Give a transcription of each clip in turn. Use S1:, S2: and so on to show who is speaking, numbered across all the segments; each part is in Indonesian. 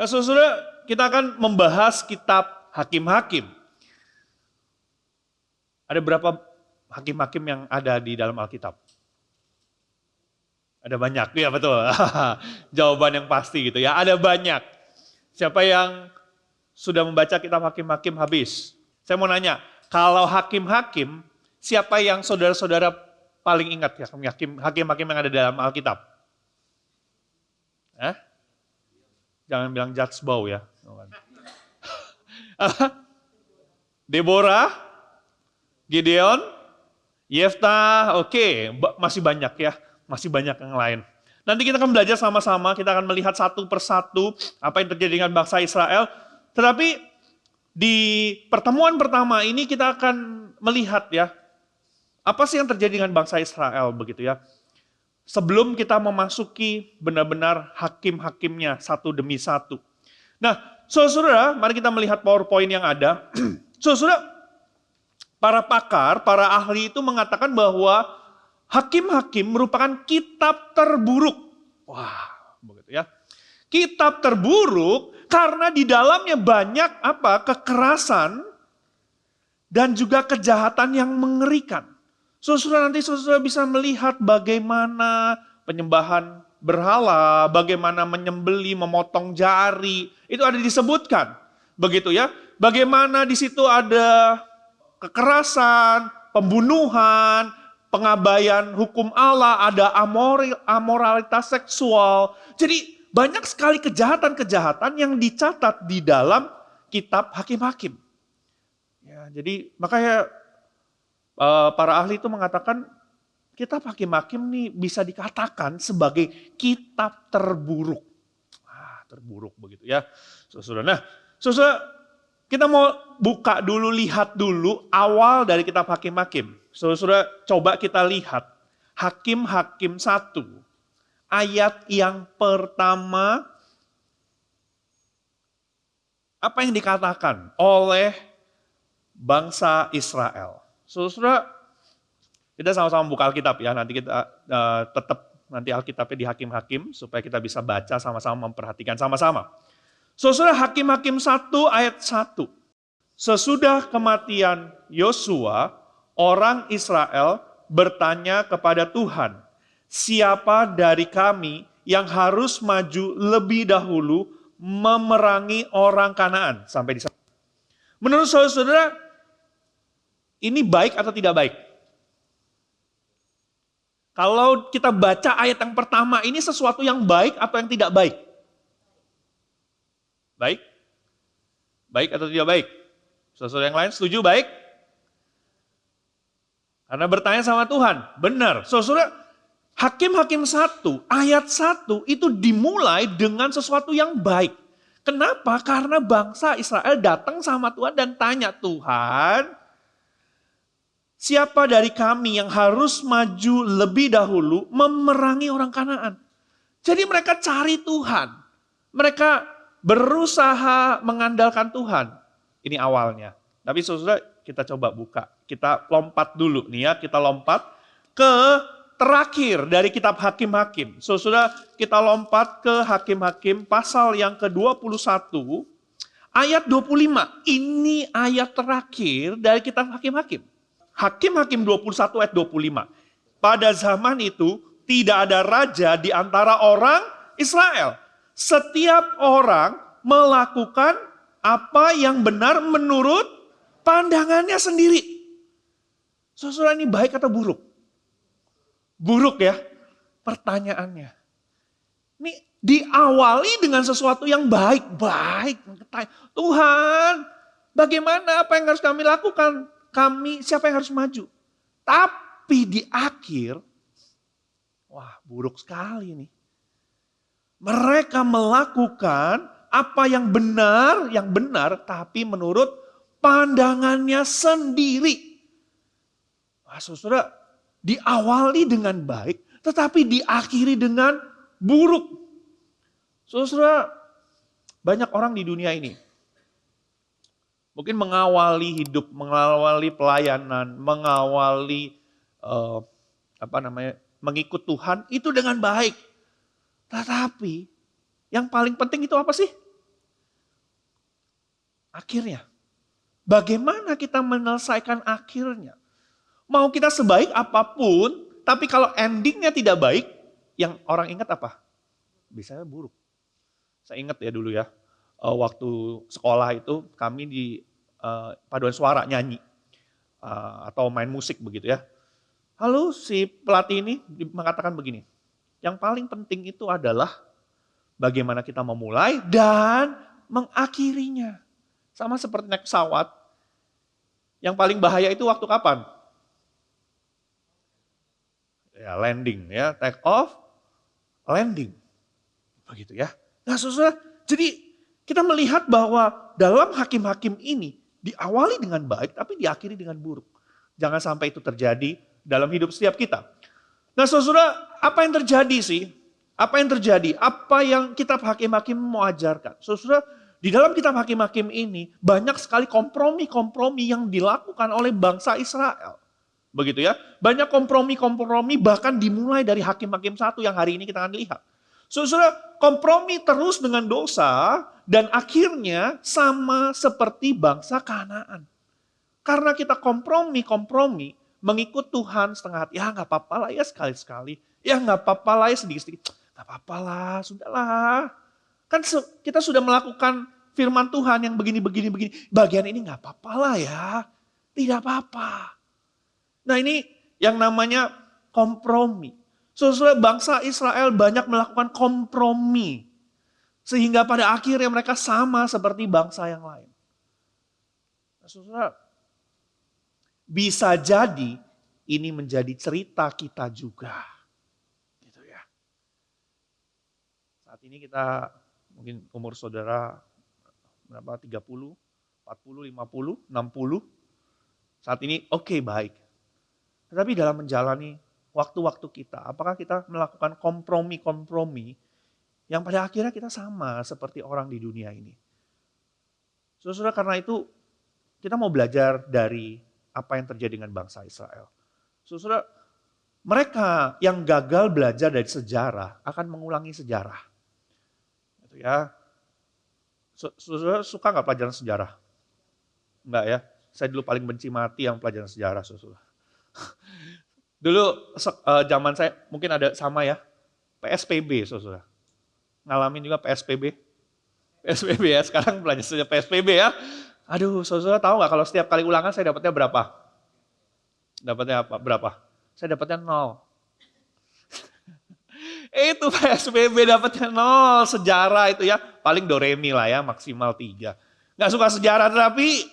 S1: Nah, saudara, kita akan membahas kitab Hakim-Hakim. Ada berapa hakim-hakim yang ada di dalam Alkitab? Ada banyak, ya betul. Jawaban yang pasti gitu ya, ada banyak. Siapa yang sudah membaca kitab Hakim-Hakim habis? Saya mau nanya, kalau Hakim-Hakim, siapa yang saudara-saudara paling ingat ya hakim-hakim yang ada dalam Alkitab? Jangan bilang Judge Bow ya. Deborah, Gideon, Yefta, oke, masih banyak ya, masih banyak yang lain. Nanti kita akan belajar sama-sama, kita akan melihat satu persatu apa yang terjadi dengan bangsa Israel. Tetapi di pertemuan pertama ini kita akan melihat ya, apa sih yang terjadi dengan bangsa Israel begitu ya. Sebelum kita memasuki benar-benar hakim-hakimnya satu demi satu. Nah, saudara, mari kita melihat PowerPoint yang ada. Saudara, para pakar, para ahli itu mengatakan bahwa Hakim-Hakim merupakan kitab terburuk. Wah, begitu ya. Kitab terburuk karena di dalamnya banyak kekerasan dan juga kejahatan yang mengerikan. Saudara, nanti saudara bisa melihat bagaimana penyembahan berhala, bagaimana menyembeli, memotong jari, itu ada disebutkan. Begitu ya. Bagaimana di situ ada kekerasan, pembunuhan, pengabaian hukum Allah, ada amoralitas seksual. Jadi banyak sekali kejahatan-kejahatan yang dicatat di dalam kitab Hakim-Hakim. Ya, jadi makanya para ahli itu mengatakan kitab Hakim-Hakim nih bisa dikatakan sebagai kitab terburuk. Terburuk begitu ya. Saudara. Nah, saudara, kita mau buka dulu, lihat dulu awal dari kitab Hakim-Hakim. Saudara, coba kita lihat Hakim-Hakim 1. Ayat yang pertama, apa yang dikatakan oleh bangsa Israel. Saudara, kita sama-sama buka Alkitab ya, nanti kita tetap nanti Alkitabnya di Hakim-Hakim, supaya kita bisa baca sama-sama, memperhatikan sama-sama. Saudara, Hakim-Hakim 1 ayat 1. Sesudah kematian Yosua, orang Israel bertanya kepada Tuhan, siapa dari kami yang harus maju lebih dahulu memerangi orang Kanaan? Sampai di sana. Menurut saudara, ini baik atau tidak baik? Kalau kita baca ayat yang pertama, ini sesuatu yang baik atau yang tidak baik? Baik? Baik atau tidak baik? Saudara yang lain setuju baik? Karena bertanya sama Tuhan, benar. Saudara, Hakim-Hakim 1, ayat 1 itu dimulai dengan sesuatu yang baik. Kenapa? Karena bangsa Israel datang sama Tuhan dan tanya, Tuhan, siapa dari kami yang harus maju lebih dahulu memerangi orang Kanaan? Jadi mereka cari Tuhan. Mereka berusaha mengandalkan Tuhan. Ini awalnya. Tapi saudara, kita coba buka. Kita lompat dulu nih ya. Kita lompat ke terakhir dari kitab Hakim-Hakim. Saudara, kita lompat ke Hakim-Hakim pasal yang ke-21. Ayat 25. Ini ayat terakhir dari kitab Hakim-Hakim. Hakim-Hakim 21 ayat 25. Pada zaman itu tidak ada raja di antara orang Israel. Setiap orang melakukan apa yang benar menurut pandangannya sendiri. Saudara, ini baik atau buruk? Buruk ya pertanyaannya. Ini diawali dengan sesuatu yang baik. Baik. Tuhan, bagaimana, apa yang harus kami lakukan? Siapa yang harus maju? Tapi di akhir, wah buruk sekali nih. Mereka melakukan apa yang benar, tapi menurut pandangannya sendiri. Wah, saudara, diawali dengan baik, tetapi diakhiri dengan buruk. Saudara, banyak orang di dunia ini mungkin mengawali hidup, mengawali pelayanan, mengawali mengikut Tuhan itu dengan baik. Tetapi yang paling penting itu apa sih? akhirnya. Bagaimana kita menyelesaikan akhirnya? Mau kita sebaik apapun, tapi kalau endingnya tidak baik, yang orang ingat apa? Biasanya buruk. Saya ingat ya dulu ya, waktu sekolah itu kami di paduan suara nyanyi, atau main musik begitu ya. Lalu si pelatih ini mengatakan begini, yang paling penting itu adalah bagaimana kita memulai dan mengakhirinya. Sama seperti naik pesawat, yang paling bahaya itu waktu kapan? Ya landing ya, take off, landing. Begitu ya. Nah saudara, jadi kita melihat bahwa dalam hakim-hakim ini diawali dengan baik tapi diakhiri dengan buruk. Jangan sampai itu terjadi dalam hidup setiap kita. Nah saudara, apa yang terjadi sih? Apa yang terjadi? Apa yang kitab hakim-hakim mau ajarkan? Saudara, di dalam kitab hakim-hakim ini banyak sekali kompromi-kompromi yang dilakukan oleh bangsa Israel. Begitu ya. Banyak kompromi-kompromi bahkan dimulai dari hakim-hakim 1 yang hari ini kita akan lihat. Saudara, kompromi terus dengan dosa dan akhirnya sama seperti bangsa Kanaan. Karena kita kompromi mengikut Tuhan setengah hati. Ya nggak apa-apa lah ya sekali-sekali. Ya nggak apa-apa lah ya sedikit-sedikit. Nggak apa-apa lah, sudahlah. Kan kita sudah melakukan firman Tuhan yang begini. Bagian ini nggak apa-apa lah ya. Tidak apa-apa. Nah ini yang namanya kompromi. Saudara, bangsa Israel banyak melakukan kompromi. Sehingga pada akhirnya mereka sama seperti bangsa yang lain. Nah, saudara, bisa jadi ini menjadi cerita kita juga. Gitu ya. Saat ini kita mungkin umur saudara berapa? 30, 40, 50, 60. Saat ini oke, baik. Tetapi dalam menjalani waktu-waktu kita, apakah kita melakukan kompromi-kompromi yang pada akhirnya kita sama seperti orang di dunia ini? Saudara, karena itu kita mau belajar dari apa yang terjadi dengan bangsa Israel. Saudara, mereka yang gagal belajar dari sejarah akan mengulangi sejarah. Gitu ya. Saudara suka nggak pelajaran sejarah? Enggak ya. Saya dulu paling benci mati yang pelajaran sejarah, saudara. Dulu zaman saya mungkin ada sama ya, PSBB, saudara. Ngalamin juga PSBB ya. Sekarang belajar saja PSBB ya. Aduh, saudara tahu nggak kalau setiap kali ulangan saya dapatnya berapa? Dapatnya apa? Berapa? Saya dapatnya 0. Itu PSBB dapatnya 0. Sejarah itu ya, paling doremi lah ya, maksimal 3. Nggak suka sejarah, tapi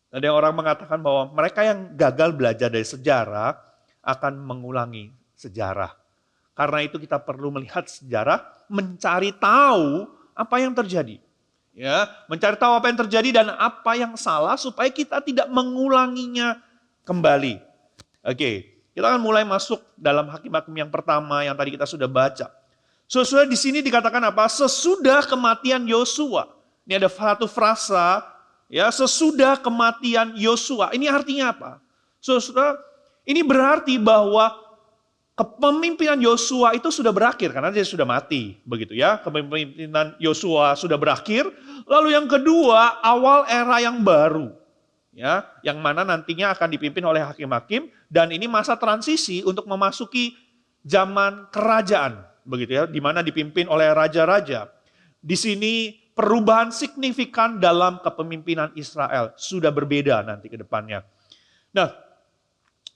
S1: ada yang orang mengatakan bahwa mereka yang gagal belajar dari sejarah akan mengulangi sejarah. Karena itu kita perlu melihat sejarah, mencari tahu apa yang terjadi. Ya, mencari tahu apa yang terjadi dan apa yang salah supaya kita tidak mengulanginya kembali. Oke, kita akan mulai masuk dalam hakim-hakim yang pertama yang tadi kita sudah baca. Saudara, di sini dikatakan apa? Sesudah kematian Yosua. Ini ada satu frasa, ya, sesudah kematian Yosua. Ini artinya apa? Saudara, ini berarti bahwa kepemimpinan Yosua itu sudah berakhir karena dia sudah mati, begitu ya. Kepemimpinan Yosua sudah berakhir. Lalu yang kedua, awal era yang baru. Ya, yang mana nantinya akan dipimpin oleh hakim-hakim dan ini masa transisi untuk memasuki zaman kerajaan, begitu ya, di mana dipimpin oleh raja-raja. Di sini perubahan signifikan dalam kepemimpinan Israel sudah berbeda nanti ke depannya. Nah,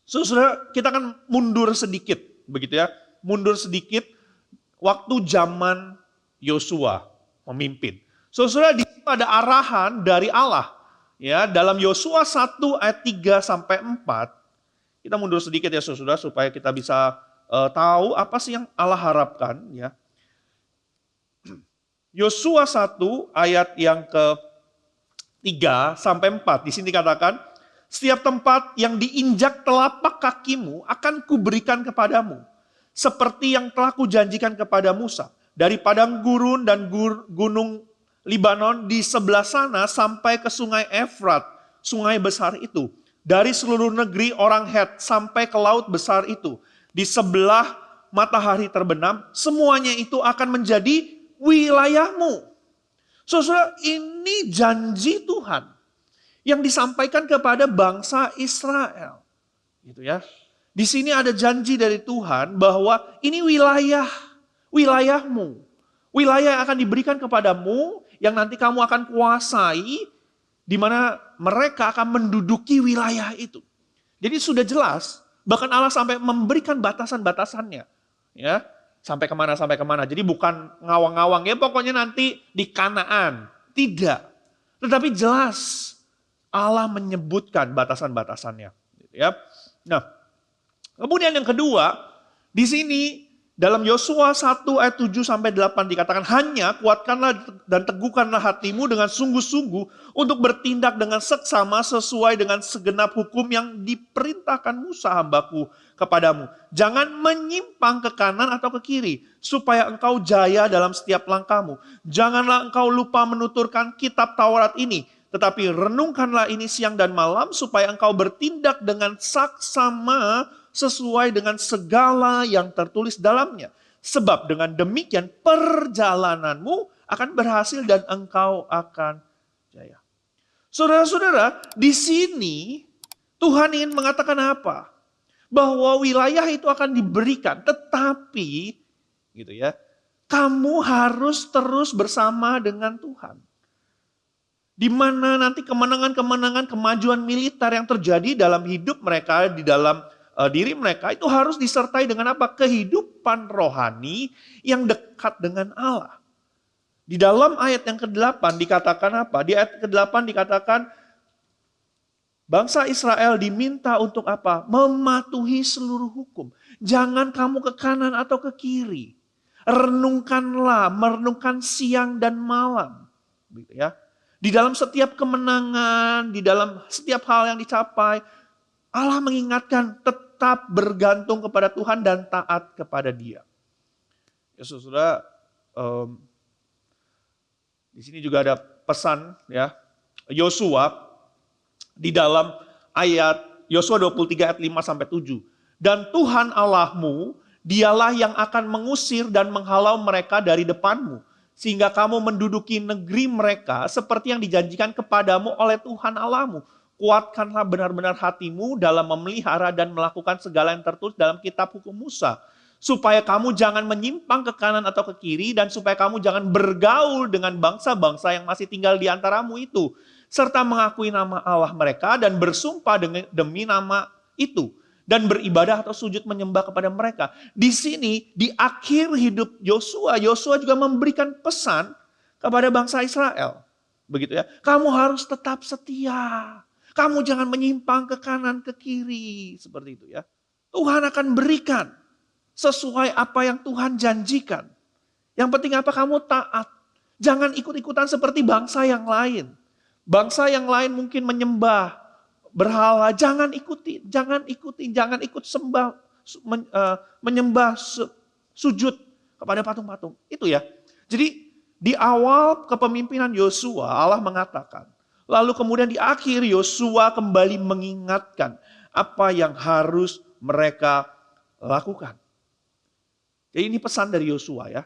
S1: saudara, kita akan mundur sedikit, begitu ya, mundur sedikit waktu zaman Yosua memimpin. Saudara, di situ ada arahan dari Allah. Ya, dalam Yosua 1 ayat 3 sampai 4, kita mundur sedikit ya saudara supaya kita bisa tahu apa sih yang Allah harapkan ya. Yosua 1 ayat yang ke-3 sampai 4, di sini dikatakan, setiap tempat yang diinjak telapak kakimu akan kuberikan kepadamu, seperti yang telah kujanjikan kepada Musa, dari padang gurun dan gunung Libanon di sebelah sana sampai ke sungai Efrat, sungai besar itu. Dari seluruh negeri orang Het sampai ke laut besar itu. Di sebelah matahari terbenam, semuanya itu akan menjadi wilayahmu. Saudara, ini janji Tuhan yang disampaikan kepada bangsa Israel. Gitu ya. Di sini ada janji dari Tuhan bahwa ini wilayahmu. Wilayah yang akan diberikan kepadamu yang nanti kamu akan kuasai, di mana mereka akan menduduki wilayah itu. Jadi sudah jelas, bahkan Allah sampai memberikan batasan-batasannya. Ya, sampai kemana. Jadi bukan ngawang-ngawang, ya pokoknya nanti di Kanaan. Tidak. Tetapi jelas Allah menyebutkan batasan-batasannya. Gitu ya. Nah, kemudian yang kedua, di sini dalam Yosua 1 ayat 7 sampai 8 dikatakan, hanya kuatkanlah dan teguhkanlah hatimu dengan sungguh-sungguh untuk bertindak dengan seksama sesuai dengan segenap hukum yang diperintahkan Musa hambaku kepadamu. Jangan menyimpang ke kanan atau ke kiri, supaya engkau jaya dalam setiap langkahmu. Janganlah engkau lupa menuturkan kitab Taurat ini, tetapi renungkanlah ini siang dan malam, supaya engkau bertindak dengan saksama sesuai dengan segala yang tertulis dalamnya. Sebab dengan demikian perjalananmu akan berhasil dan engkau akan jaya. Saudara-saudara, di sini Tuhan ingin mengatakan apa? Bahwa wilayah itu akan diberikan, tetapi gitu ya, kamu harus terus bersama dengan Tuhan. Di mana nanti kemenangan-kemenangan, kemajuan militer yang terjadi dalam hidup mereka, di dalam diri mereka, itu harus disertai dengan apa? Kehidupan rohani yang dekat dengan Allah. Di dalam ayat yang ke-8 dikatakan apa? Di ayat ke-8 dikatakan, bangsa Israel diminta untuk apa? Mematuhi seluruh hukum. Jangan kamu ke kanan atau ke kiri. Renungkanlah, merenungkan siang dan malam. Gitu ya. Di dalam setiap kemenangan, di dalam setiap hal yang dicapai, Allah mengingatkan tetap bergantung kepada Tuhan dan taat kepada Dia. Ya saudara, di sini juga ada pesan ya, Yosua di dalam ayat Yosua 23 ayat 5 sampai 7. Dan Tuhan Allahmu, Dialah yang akan mengusir dan menghalau mereka dari depanmu, sehingga kamu menduduki negeri mereka seperti yang dijanjikan kepadamu oleh Tuhan Allahmu. Kuatkanlah benar-benar hatimu dalam memelihara dan melakukan segala yang tertulis dalam kitab hukum Musa. Supaya kamu jangan menyimpang ke kanan atau ke kiri, dan supaya kamu jangan bergaul dengan bangsa-bangsa yang masih tinggal di antaramu itu. Serta mengakui nama Allah mereka dan bersumpah demi nama itu. Dan beribadah atau sujud menyembah kepada mereka. Di sini, di akhir hidup Yosua, Yosua juga memberikan pesan kepada bangsa Israel. Begitu ya, kamu harus tetap setia. Kamu jangan menyimpang ke kanan, ke kiri. Seperti itu ya. Tuhan akan berikan sesuai apa yang Tuhan janjikan. Yang penting apa? Kamu taat. Jangan ikut-ikutan seperti bangsa yang lain. Bangsa yang lain mungkin menyembah berhala. Jangan ikuti, jangan ikut sembah, menyembah, sujud kepada patung-patung. Itu ya. Jadi di awal kepemimpinan Yosua, Allah mengatakan, lalu kemudian di akhir Yosua kembali mengingatkan apa yang harus mereka lakukan. Jadi ini pesan dari Yosua ya,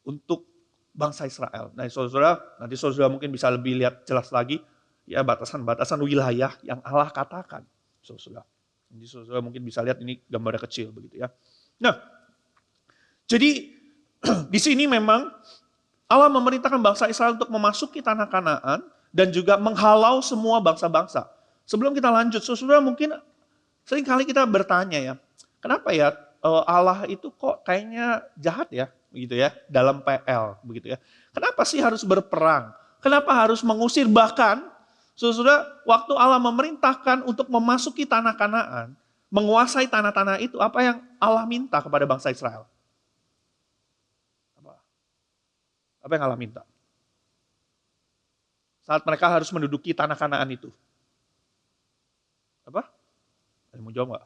S1: untuk bangsa Israel. Nah saudara, nanti saudara mungkin bisa lebih lihat jelas lagi ya batasan-batasan wilayah yang Allah katakan. Saudara. Jadi saudara mungkin bisa lihat ini gambarnya kecil begitu ya. Nah, jadi di sini memang Allah memerintahkan bangsa Israel untuk memasuki tanah Kanaan dan juga menghalau semua bangsa-bangsa. Sebelum kita lanjut, saudara mungkin seringkali kita bertanya ya, kenapa ya Allah itu kok kayaknya jahat ya, begitu ya, dalam PL begitu ya. Kenapa sih harus berperang? Kenapa harus mengusir? Bahkan saudara, waktu Allah memerintahkan untuk memasuki tanah Kanaan, menguasai tanah-tanah itu, apa yang Allah minta kepada bangsa Israel? Apa yang Allah minta? Saat mereka harus menduduki tanah Kanaan itu. Apa? Ada mau jawab nggak?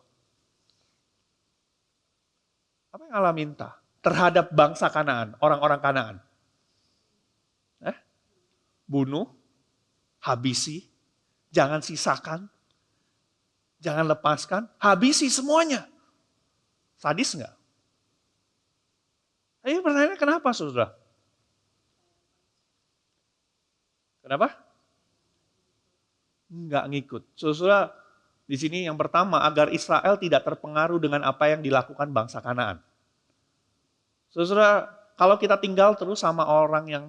S1: Apa yang Allah minta terhadap bangsa Kanaan, orang-orang Kanaan? Bunuh, habisi, jangan sisakan, jangan lepaskan, habisi semuanya. Sadis nggak? Tapi pertanyaannya kenapa saudara? Kenapa? Enggak ngikut. Saudara, di sini yang pertama, agar Israel tidak terpengaruh dengan apa yang dilakukan bangsa Kanaan. Saudara, kalau kita tinggal terus sama orang yang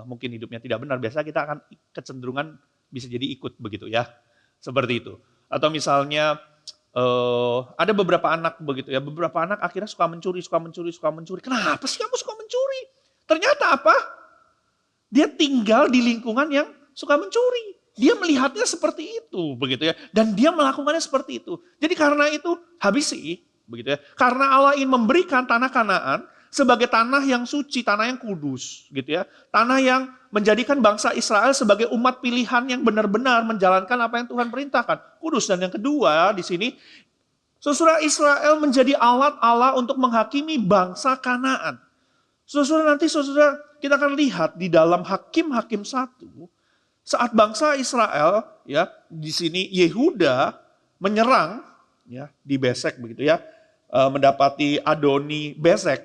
S1: mungkin hidupnya tidak benar, biasanya kita akan kecenderungan bisa jadi ikut begitu ya. Seperti itu. Atau misalnya ada beberapa anak begitu ya, beberapa anak akhirnya suka mencuri. Kenapa sih kamu suka mencuri? Ternyata apa? Dia tinggal di lingkungan yang suka mencuri. Dia melihatnya seperti itu, begitu ya. Dan dia melakukannya seperti itu. Jadi karena itu habisi, begitu ya. Karena Allah ingin memberikan tanah Kanaan sebagai tanah yang suci, tanah yang kudus, gitu ya. Tanah yang menjadikan bangsa Israel sebagai umat pilihan yang benar-benar menjalankan apa yang Tuhan perintahkan. Kudus. Dan yang kedua di sini, saudara, Israel menjadi alat Allah untuk menghakimi bangsa Kanaan. Saudara, nanti saudara kita akan lihat di dalam Hakim-Hakim 1, saat bangsa Israel ya di sini Yehuda menyerang ya di Besek begitu ya, mendapati Adoni Besek.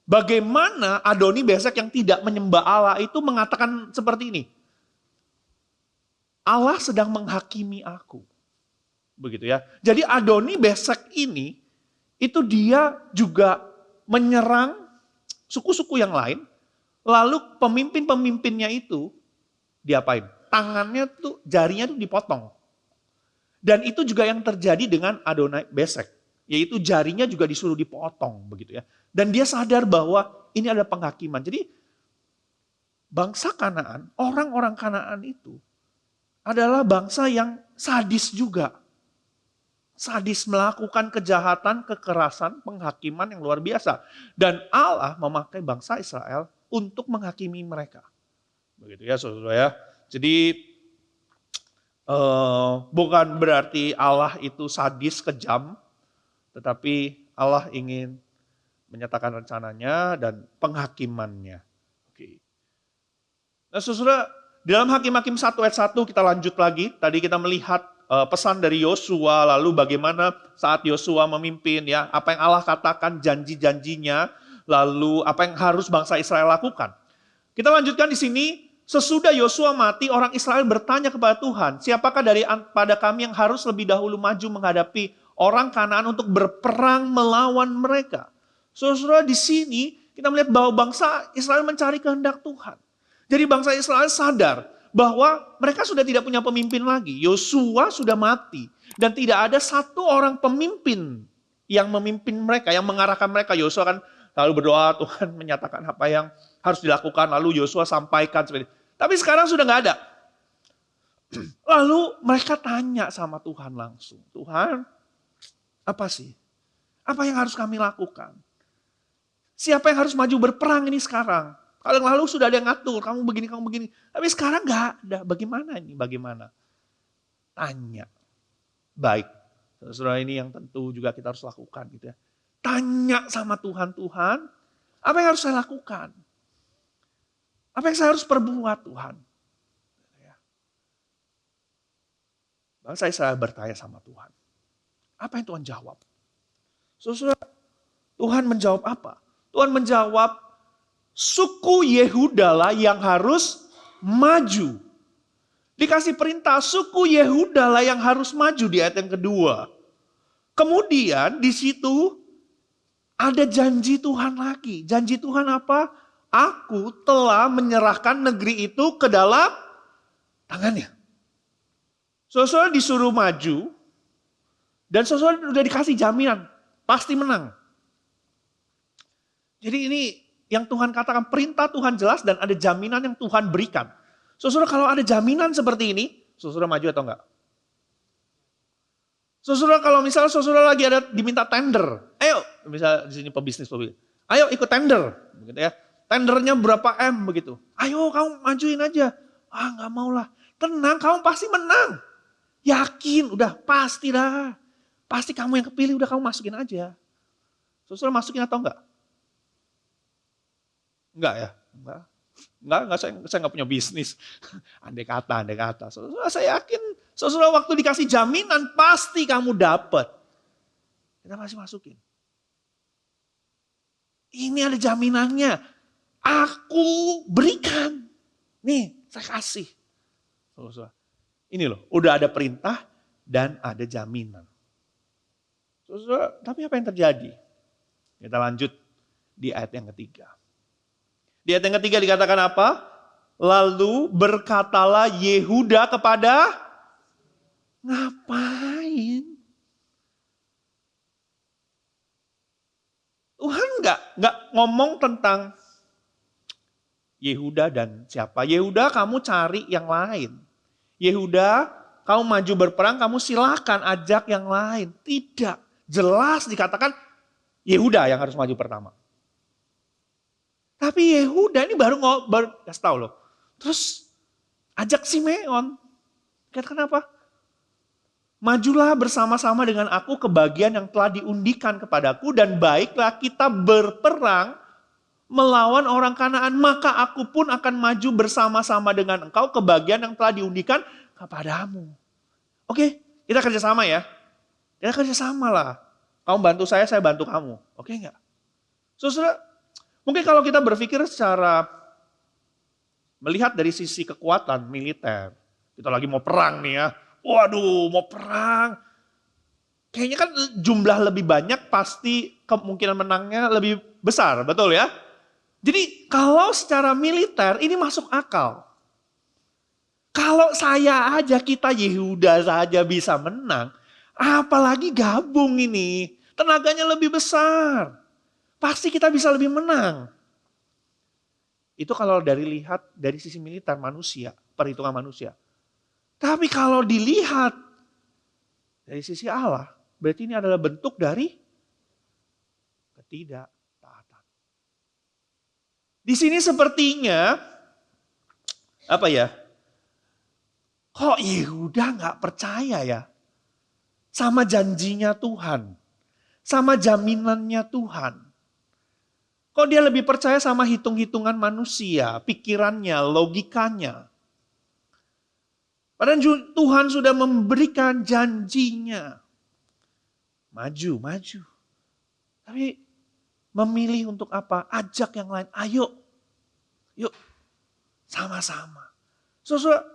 S1: Bagaimana Adoni Besek yang tidak menyembah Allah itu mengatakan seperti ini? Allah sedang menghakimi aku. Begitu ya. Jadi Adoni Besek ini itu dia juga menyerang suku-suku yang lain, lalu pemimpin-pemimpinnya itu diapain? Tangannya tuh, jarinya tuh dipotong. Dan itu juga yang terjadi dengan Adoni Besek. Yaitu jarinya juga disuruh dipotong begitu ya. Dan dia sadar bahwa ini adalah penghakiman. Jadi bangsa Kanaan, orang-orang Kanaan itu adalah bangsa yang sadis juga. Sadis, melakukan kejahatan, kekerasan, penghakiman yang luar biasa. Dan Allah memakai bangsa Israel untuk menghakimi mereka. Begitu ya saudara ya. Jadi bukan berarti Allah itu sadis, kejam. Tetapi Allah ingin menyatakan rencananya dan penghakimannya. Oke. Nah saudara, di dalam Hakim-Hakim 1 ayat 1 kita lanjut lagi. Tadi kita melihat pesan dari Yosua, lalu bagaimana saat Yosua memimpin ya, apa yang Allah katakan, janji-janjinya, lalu apa yang harus bangsa Israel lakukan. Kita lanjutkan di sini. Sesudah Yosua mati, orang Israel bertanya kepada Tuhan, siapakah pada kami yang harus lebih dahulu maju menghadapi orang Kanaan untuk berperang melawan mereka? Saudara, di sini kita melihat bahwa bangsa Israel mencari kehendak Tuhan. Jadi bangsa Israel sadar bahwa mereka sudah tidak punya pemimpin lagi. Yosua sudah mati dan tidak ada satu orang pemimpin yang memimpin mereka, yang mengarahkan mereka. Yosua kan lalu berdoa, Tuhan menyatakan apa yang harus dilakukan, lalu Yosua sampaikan seperti itu. Tapi sekarang sudah nggak ada. Lalu mereka tanya sama Tuhan langsung. Tuhan, apa sih? Apa yang harus kami lakukan? Siapa yang harus maju berperang ini sekarang? Kalau yang lalu sudah ada yang ngatur, kamu begini, kamu begini. Tapi sekarang nggak ada. Bagaimana ini? Bagaimana? Tanya. Baik. Saudara, ini yang tentu juga kita harus lakukan gitu ya. Tanya sama Tuhan, Tuhan, apa yang harus saya lakukan? Apa yang saya harus perbuat, Tuhan? Bangsa Israel bertanya sama Tuhan. Apa yang Tuhan jawab? Saudara, Tuhan menjawab apa? Tuhan menjawab, suku Yehuda lah yang harus maju. Dikasih perintah, suku Yehuda lah yang harus maju di ayat yang kedua. Kemudian di situ ada janji Tuhan lagi. Janji Tuhan apa? Aku telah menyerahkan negeri itu ke dalam tangannya. Saudara disuruh maju, dan saudara sudah dikasih jaminan, pasti menang. Jadi ini yang Tuhan katakan, perintah Tuhan jelas dan ada jaminan yang Tuhan berikan. Saudara kalau ada jaminan seperti ini, saudara maju atau enggak? Saudara kalau misalnya saudara lagi ada diminta tender, ayo, misalnya di sini pebisnis, ayo ikut tender, begitu ya. Tendernya berapa M begitu. Ayo kamu majuin aja. Ah nggak mau lah. Tenang, kamu pasti menang. Yakin, udah pasti dah. Pasti kamu yang kepilih, udah kamu masukin aja. Saudara masukin atau enggak? Enggak ya? Enggak, saya enggak punya bisnis. Andai kata. Saudara saya yakin, saudara waktu dikasih jaminan pasti kamu dapat. Kita pasti masukin. Ini ada jaminannya. Aku berikan. Nih, saya kasih. Saudara, ini loh, udah ada perintah dan ada jaminan. Saudara, tapi apa yang terjadi? Kita lanjut di ayat yang ketiga. Di ayat yang ketiga dikatakan apa? Lalu berkatalah Yehuda kepada, ngapain? Tuhan nggak ngomong tentang Yehuda dan siapa. Yehuda, kamu cari yang lain. Yehuda, kamu maju berperang, kamu silahkan ajak yang lain. Tidak. Jelas dikatakan Yehuda yang harus maju pertama. Tapi Yehuda ini baru kasih tahu loh. Terus ajak Simeon. Katakan apa? Majulah bersama-sama dengan aku ke bagian yang telah diundikan kepadaku, dan baiklah kita berperang melawan orang Kanaan, maka aku pun akan maju bersama-sama dengan engkau ke bagian yang telah diundikan kepadamu. Oke, kita kerjasama ya. Kita kerjasama lah. Kamu bantu saya bantu kamu. Oke enggak? Saudara, mungkin kalau kita berpikir secara melihat dari sisi kekuatan militer, kita lagi mau perang nih ya. Waduh, mau perang. Kayaknya kan jumlah lebih banyak, pasti kemungkinan menangnya lebih besar, betul ya? Jadi kalau secara militer ini masuk akal. Kalau saya aja, kita Yehuda saja bisa menang, apalagi gabung ini. Tenaganya lebih besar. Pasti kita bisa lebih menang. Itu kalau lihat dari sisi militer manusia, perhitungan manusia. Tapi kalau dilihat dari sisi Allah, berarti ini adalah bentuk dari ketidaktaatan. Di sini sepertinya, apa ya, kok Yehuda gak percaya ya sama janjinya Tuhan, sama jaminannya Tuhan. Kok dia lebih percaya sama hitung-hitungan manusia, pikirannya, logikanya. Padahal Tuhan sudah memberikan janjinya. Maju. Tapi memilih untuk apa? Ajak yang lain. Ayo. Yuk. Sama-sama. Saudara,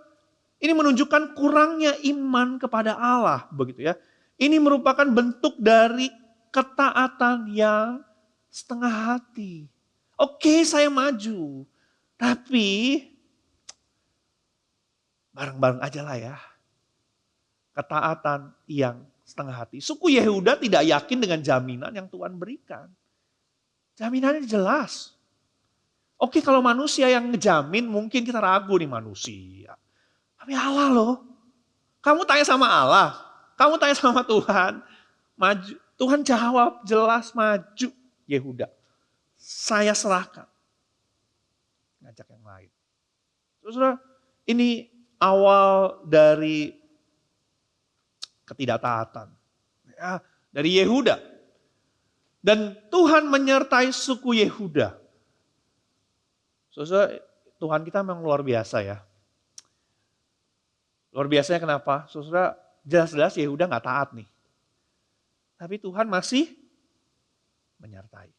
S1: ini menunjukkan kurangnya iman kepada Allah. Begitu ya. Ini merupakan bentuk dari ketaatan yang setengah hati. Oke, saya maju. Tapi bareng-bareng aja lah ya. Ketaatan yang setengah hati. Suku Yehuda tidak yakin dengan jaminan yang Tuhan berikan. Jaminannya jelas. Oke, kalau manusia yang ngejamin mungkin kita ragu nih manusia. Tapi Allah loh. Kamu tanya sama Allah. Kamu tanya sama Tuhan. Maju. Tuhan jawab jelas, maju Yehuda. Saya serahkan. Ngajak yang lain. Saudara, ini awal dari ketidaktaatan. Ya, dari Yehuda. Dan Tuhan menyertai suku Yehuda. Saudara, Tuhan kita memang luar biasa ya. Luar biasanya kenapa? Saudara, jelas-jelas Yehuda gak taat nih. Tapi Tuhan masih menyertai.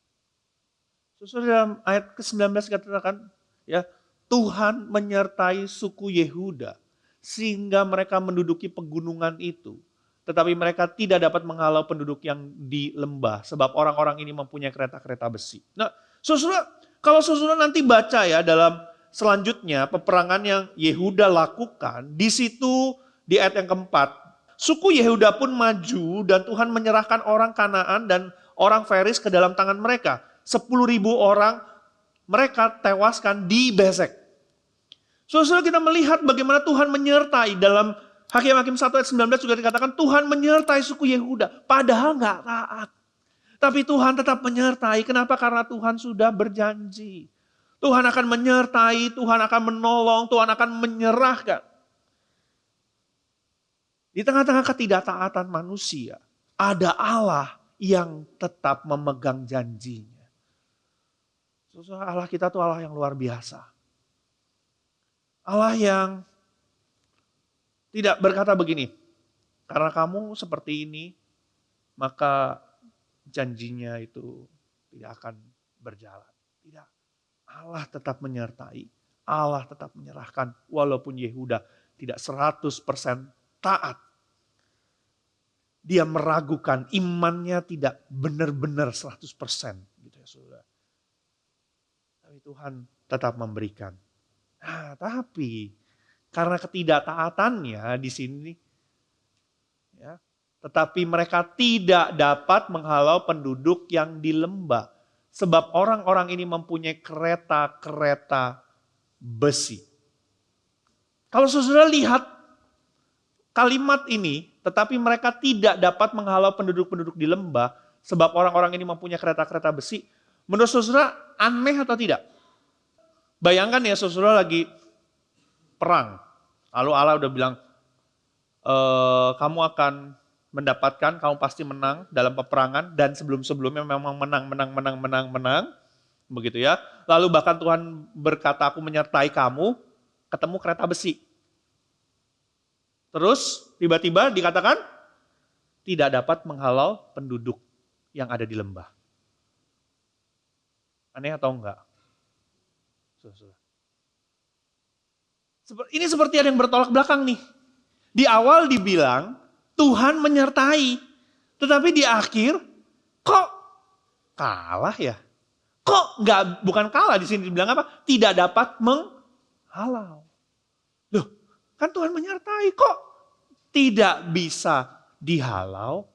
S1: Saudara, dalam ayat ke-19 katakan, ya, Tuhan menyertai suku Yehuda sehingga mereka menduduki pegunungan itu. Tetapi mereka tidak dapat menghalau penduduk yang di lembah sebab orang-orang ini mempunyai kereta-kereta besi. Nah, saudara, kalau saudara nanti baca ya dalam selanjutnya peperangan yang Yehuda lakukan, di situ di ayat yang keempat, suku Yehuda pun maju dan Tuhan menyerahkan orang Kanaan dan orang Feris ke dalam tangan mereka. 10.000 orang mereka tewaskan di Bezek. Saudara, kita melihat bagaimana Tuhan menyertai dalam Hakim-Hakim 1 ayat 19 juga dikatakan Tuhan menyertai suku Yehuda. Padahal gak taat. Tapi Tuhan tetap menyertai. Kenapa? Karena Tuhan sudah berjanji. Tuhan akan menyertai, Tuhan akan menolong, Tuhan akan menyerahkan. Di tengah-tengah ketidaktaatan manusia, ada Allah yang tetap memegang janjinya. Saudara, Allah kita tuh Allah yang luar biasa. Allah yang tidak berkata begini, karena kamu seperti ini, maka janjinya itu tidak akan berjalan. Tidak. Allah tetap menyertai. Allah tetap menyerahkan walaupun Yehuda tidak 100% taat. Dia meragukan, imannya tidak benar-benar 100%. Gitu ya, saudara. Tapi Tuhan tetap memberikan. Nah, tapi karena ketidaktaatannya di sini, ya, tetapi mereka tidak dapat menghalau penduduk yang di lembah. Sebab orang-orang ini mempunyai kereta-kereta besi. Kalau saudara lihat kalimat ini, tetapi mereka tidak dapat menghalau penduduk-penduduk di lembah, sebab orang-orang ini mempunyai kereta-kereta besi. Menurut saudara aneh atau tidak? Bayangkan ya saudara lagi perang. Lalu Allah udah bilang, kamu akan mendapatkan, kamu pasti menang dalam peperangan. Dan sebelum-sebelumnya memang menang. Begitu ya. Lalu bahkan Tuhan berkata, aku menyertai kamu, ketemu kereta besi. Terus tiba-tiba dikatakan tidak dapat menghalau penduduk yang ada di lembah. Aneh atau enggak? Ini seperti ada yang bertolak belakang nih. Di awal dibilang Tuhan menyertai, tetapi di akhir kok kalah ya? Kok enggak, bukan kalah, di sini dibilang apa? Tidak dapat menghalau. Loh, kan Tuhan menyertai, kok tidak bisa dihalau?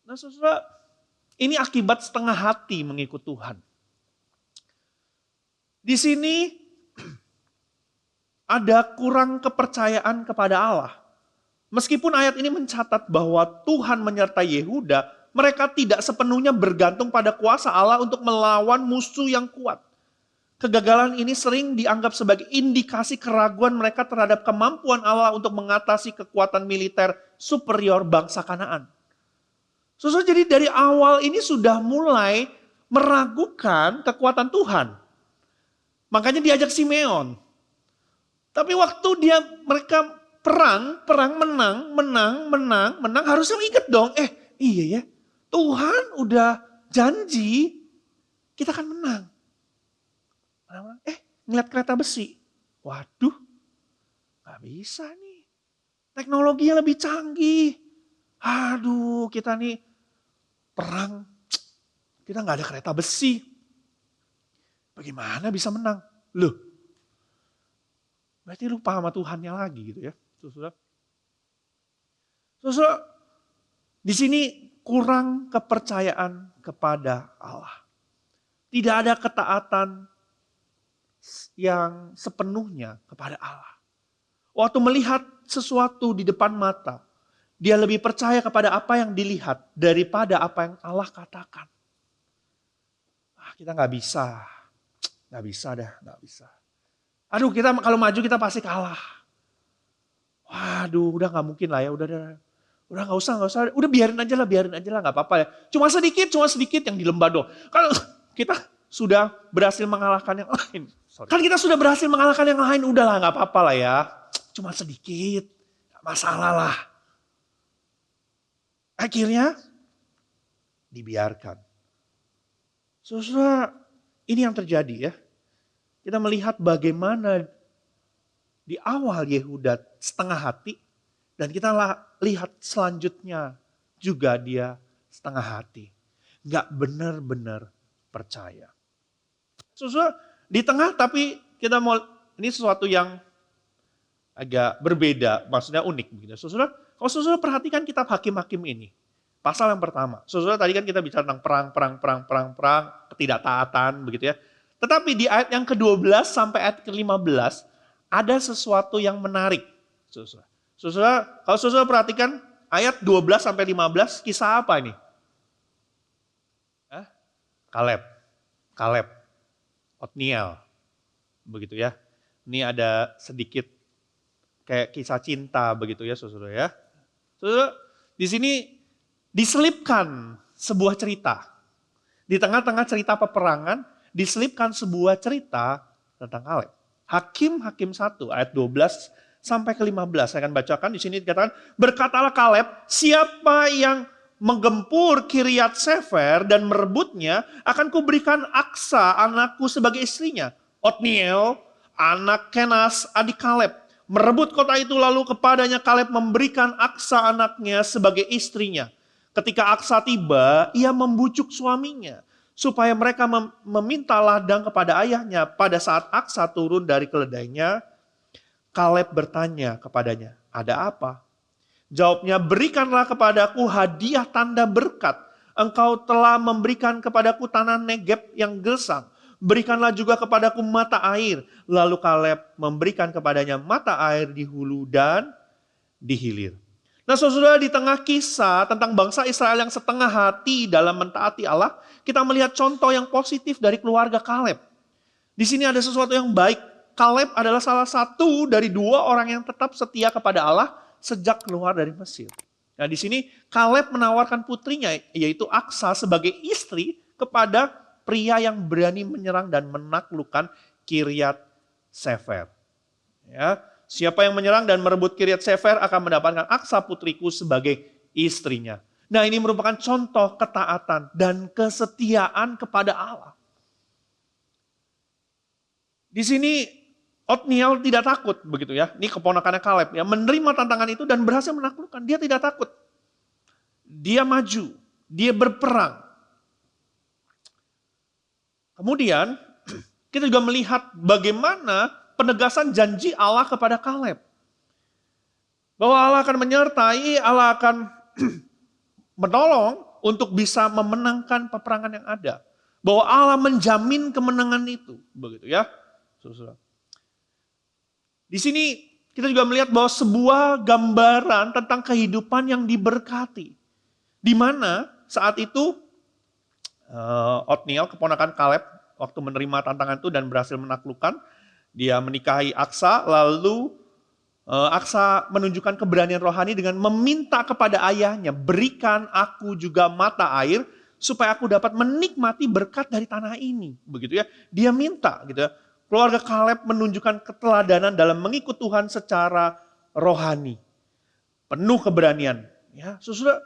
S1: Nah saudara, ini akibat setengah hati mengikut Tuhan. Di sini ada kurang kepercayaan kepada Allah. Meskipun ayat ini mencatat bahwa Tuhan menyertai Yehuda, mereka tidak sepenuhnya bergantung pada kuasa Allah untuk melawan musuh yang kuat. Kegagalan ini sering dianggap sebagai indikasi keraguan mereka terhadap kemampuan Allah untuk mengatasi kekuatan militer superior bangsa Kanaan. Saudara, jadi dari awal ini sudah mulai meragukan kekuatan Tuhan. Makanya diajak Simeon. Tapi waktu mereka perang menang, harusnya ingat dong, iya ya, Tuhan udah janji kita akan menang. Ngeliat kereta besi. Waduh, gak bisa nih. Teknologinya lebih canggih. Aduh, kita nih perang, kita gak ada kereta besi. Bagaimana bisa menang? Loh, berarti lupa sama Tuhannya lagi gitu ya. Saudara, di sini kurang kepercayaan kepada Allah. Tidak ada ketaatan yang sepenuhnya kepada Allah. Waktu melihat sesuatu di depan mata, dia lebih percaya kepada apa yang dilihat daripada apa yang Allah katakan. Kita nggak bisa dah. Aduh, kita kalau maju kita pasti kalah. Waduh, udah nggak mungkin lah ya, udah nggak usah, udah biarin aja lah, nggak apa-apa ya. Cuma sedikit yang di lembah doang. Kalau kita sudah berhasil mengalahkan yang lain. Kan kita sudah berhasil mengalahkan yang lain, udahlah nggak apa-apa lah ya. Cuma sedikit, gak masalah lah. Akhirnya dibiarkan. Saudara, ini yang terjadi ya. Kita melihat bagaimana di awal Yehuda setengah hati, dan kita lihat selanjutnya juga dia setengah hati. Gak benar-benar percaya. Saudara, di tengah tapi kita mau, ini sesuatu yang agak berbeda, maksudnya unik. Saudara, kalau saudara perhatikan kitab Hakim-Hakim ini, pasal yang pertama. Saudara, tadi kan kita bicara tentang perang, ketidaktaatan begitu ya. Tetapi di ayat yang ke-12 sampai ayat ke-15 ada sesuatu yang menarik. Saudara, kalau saudara perhatikan ayat 12 sampai 15, kisah apa ini? Kaleb, Otniel, begitu ya. Ini ada sedikit kayak kisah cinta begitu ya, saudara ya. Saudara, di sini diselipkan sebuah cerita. Di tengah-tengah cerita peperangan, diselipkan sebuah cerita tentang Kaleb. Hakim 1 ayat 12 sampai ke 15. Saya akan bacakan di sini dikatakan, berkatalah Kaleb, siapa yang menggempur Kiryat Sefer dan merebutnya, akan kuberikan Aksa anakku sebagai istrinya. Otniel, anak Kenas, adik Kaleb, merebut kota itu, lalu kepadanya Kaleb memberikan Aksa anaknya sebagai istrinya. Ketika Aksa tiba, ia membujuk suaminya supaya mereka meminta ladang kepada ayahnya. Pada saat Aksa turun dari keledainya, Kaleb bertanya kepadanya, "Ada apa?" Jawabnya, "Berikanlah kepadaku hadiah tanda berkat. Engkau telah memberikan kepadaku tanah Negeb yang gersang. Berikanlah juga kepadaku mata air." Lalu Kaleb memberikan kepadanya mata air di hulu dan di hilir. Nah, saudara, di tengah kisah tentang bangsa Israel yang setengah hati dalam mentaati Allah, kita melihat contoh yang positif dari keluarga Kaleb. Di sini ada sesuatu yang baik. Kaleb adalah salah satu dari 2 orang yang tetap setia kepada Allah sejak keluar dari Mesir. Nah, di sini Kaleb menawarkan putrinya, yaitu Aksa, sebagai istri kepada pria yang berani menyerang dan menaklukkan Kiryat Sefer. Ya, siapa yang menyerang dan merebut Kiryat Sefer akan mendapatkan Aksa putriku sebagai istrinya. Nah, ini merupakan contoh ketaatan dan kesetiaan kepada Allah. Di sini Otniel tidak takut, begitu ya. Ini keponakannya Kaleb ya, menerima tantangan itu dan berhasil menaklukkan. Dia tidak takut. Dia maju, dia berperang. Kemudian kita juga melihat bagaimana penegasan janji Allah kepada Kaleb. Bahwa Allah akan menyertai, Allah akan menolong untuk bisa memenangkan peperangan yang ada. Bahwa Allah menjamin kemenangan itu, begitu ya. Saudara. Di sini kita juga melihat bahwa sebuah gambaran tentang kehidupan yang diberkati. Di mana saat itu Otniel, keponakan Kaleb, waktu menerima tantangan itu dan berhasil menaklukkan, dia menikahi Aksa, lalu Aksa menunjukkan keberanian rohani dengan meminta kepada ayahnya, "Berikan aku juga mata air supaya aku dapat menikmati berkat dari tanah ini." Begitu ya. Dia minta gitu ya. Keluarga Kaleb menunjukkan keteladanan dalam mengikut Tuhan secara rohani. Penuh keberanian. Ya, saudara,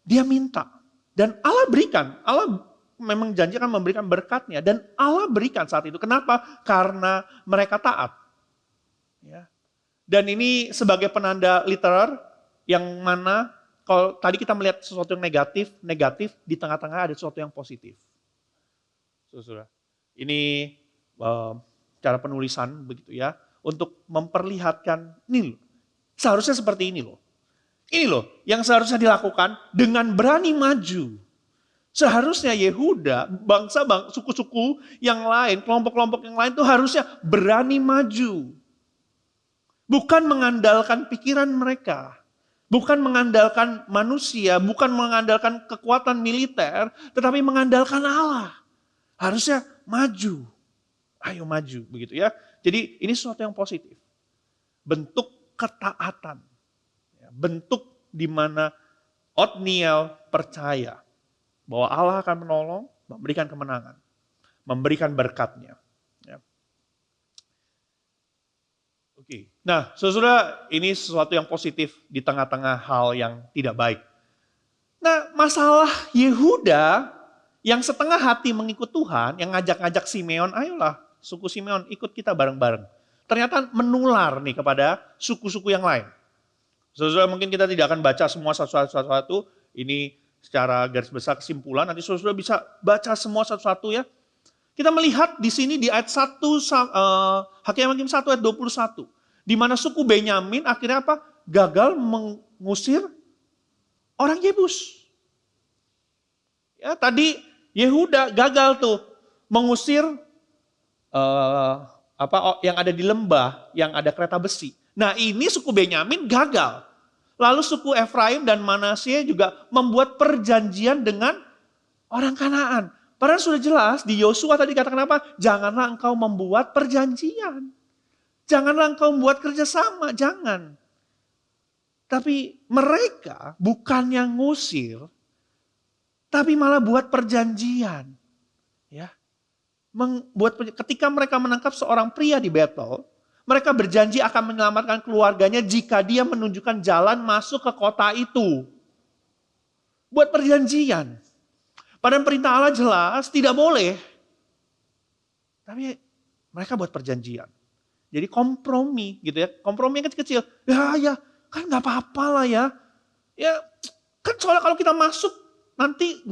S1: dia minta. Dan Allah berikan. Allah memang janji akan memberikan berkatnya. Dan Allah berikan saat itu. Kenapa? Karena mereka taat. Ya. Dan ini sebagai penanda literer yang mana kalau tadi kita melihat sesuatu yang negatif, di tengah-tengah ada sesuatu yang positif. Saudara, ini cara penulisan begitu ya, untuk memperlihatkan ini loh, seharusnya seperti ini loh. Ini loh yang seharusnya dilakukan dengan berani maju. Seharusnya Yehuda, suku-suku yang lain, kelompok-kelompok yang lain itu harusnya berani maju. Bukan mengandalkan pikiran mereka, bukan mengandalkan manusia, bukan mengandalkan kekuatan militer, tetapi mengandalkan Allah. Harusnya maju. Ayo maju, begitu ya. Jadi ini sesuatu yang positif. Bentuk ketaatan. Bentuk di mana Otniel percaya bahwa Allah akan menolong, memberikan kemenangan, memberikan berkatnya. Ya. Oke. Nah, saudara, ini sesuatu yang positif di tengah-tengah hal yang tidak baik. Nah, masalah Yehuda yang setengah hati mengikut Tuhan, yang ngajak-ngajak Simeon, ayolah suku Simeon ikut kita bareng-bareng. Ternyata menular nih kepada suku-suku yang lain. Saudara, mungkin kita tidak akan baca semua satu-satu. Ini secara garis besar kesimpulan, nanti saudara bisa baca semua satu-satu ya. Kita melihat di sini di ayat 1, Hakim 1 ayat 21. Di mana suku Benyamin akhirnya apa? Gagal mengusir orang Yebus. Ya, tadi Yehuda gagal tuh mengusir yang ada di lembah, yang ada kereta besi. Nah, ini suku Benyamin gagal. Lalu suku Efraim dan Manasye juga membuat perjanjian dengan orang Kanaan. Padahal sudah jelas di Yosua tadi katakan apa? Janganlah engkau membuat perjanjian. Janganlah engkau membuat kerjasama, jangan. Tapi mereka bukan yang ngusir, tapi malah buat perjanjian. Ya. Ketika mereka menangkap seorang pria di Betel, mereka berjanji akan menyelamatkan keluarganya jika dia menunjukkan jalan masuk ke kota itu. Buat perjanjian. Padahal perintah Allah jelas tidak boleh. Tapi Mereka buat perjanjian. Jadi kompromi gitu ya. Kompromi yang kecil-kecil. Ya kan gak apa-apa lah ya. Ya kan soalnya kalau kita masuk nanti